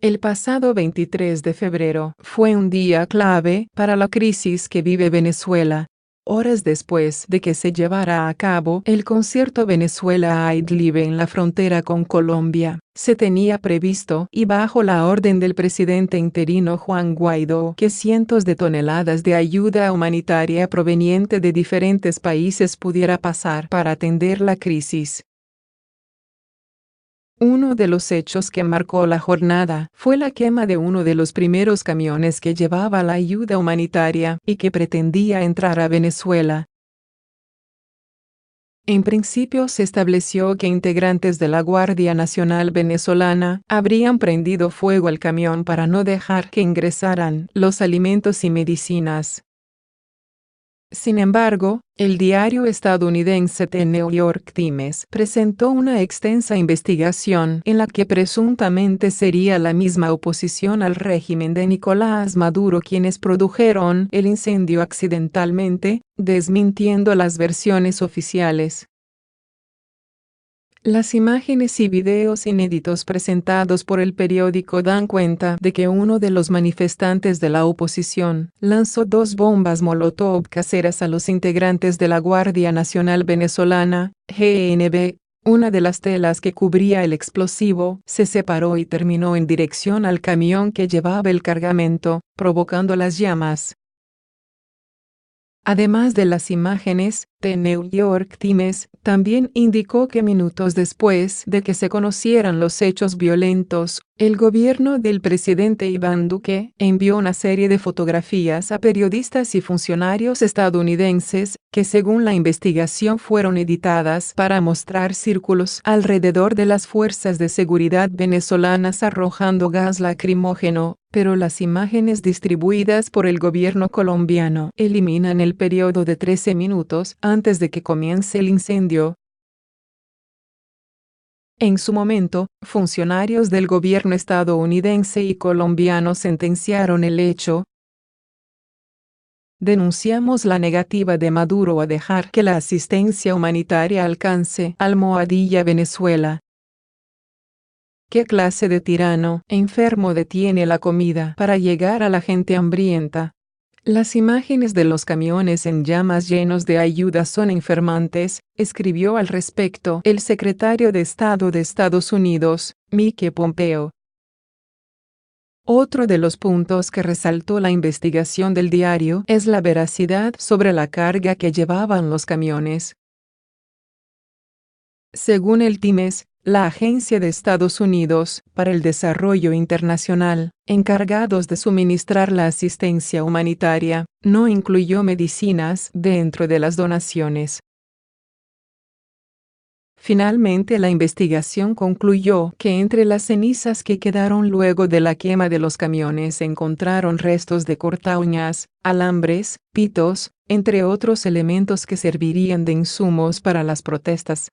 El pasado 23 de febrero fue un día clave para la crisis que vive Venezuela. Horas después de que se llevara a cabo el concierto Venezuela a Idlib en la frontera con Colombia, se tenía previsto, y bajo la orden del presidente interino Juan Guaidó, que cientos de toneladas de ayuda humanitaria proveniente de diferentes países pudiera pasar para atender la crisis. Uno de los hechos que marcó la jornada fue la quema de uno de los primeros camiones que llevaba la ayuda humanitaria y que pretendía entrar a Venezuela. En principio se estableció que integrantes de la Guardia Nacional venezolana habrían prendido fuego al camión para no dejar que ingresaran los alimentos y medicinas. Sin embargo, el diario estadounidense The New York Times presentó una extensa investigación en la que presuntamente sería la misma oposición al régimen de Nicolás Maduro quienes produjeron el incendio accidentalmente, desmintiendo las versiones oficiales. Las imágenes y videos inéditos presentados por el periódico dan cuenta de que uno de los manifestantes de la oposición lanzó 2 bombas Molotov caseras a los integrantes de la Guardia Nacional Venezolana, GNV. Una de las telas que cubría el explosivo se separó y terminó en dirección al camión que llevaba el cargamento, provocando las llamas. Además de las imágenes, The New York Times también indicó que minutos después de que se conocieran los hechos violentos, el gobierno del presidente Iván Duque envió una serie de fotografías a periodistas y funcionarios estadounidenses, que según la investigación fueron editadas para mostrar círculos alrededor de las fuerzas de seguridad venezolanas arrojando gas lacrimógeno, pero las imágenes distribuidas por el gobierno colombiano eliminan el periodo de 13 minutos antes de que comience el incendio. En su momento, funcionarios del gobierno estadounidense y colombiano sentenciaron el hecho. Denunciamos la negativa de Maduro a dejar que la asistencia humanitaria alcance Almohadilla Venezuela. ¿Qué clase de tirano enfermo detiene la comida para llegar a la gente hambrienta? Las imágenes de los camiones en llamas llenos de ayuda son enfermantes, escribió al respecto el secretario de Estado de Estados Unidos, Mike Pompeo. Otro de los puntos que resaltó la investigación del diario es la veracidad sobre la carga que llevaban los camiones. Según el Times, la Agencia de Estados Unidos para el Desarrollo Internacional, encargados de suministrar la asistencia humanitaria, no incluyó medicinas dentro de las donaciones. Finalmente la investigación concluyó que entre las cenizas que quedaron luego de la quema de los camiones se encontraron restos de cortaúñas, alambres, pitos, entre otros elementos que servirían de insumos para las protestas.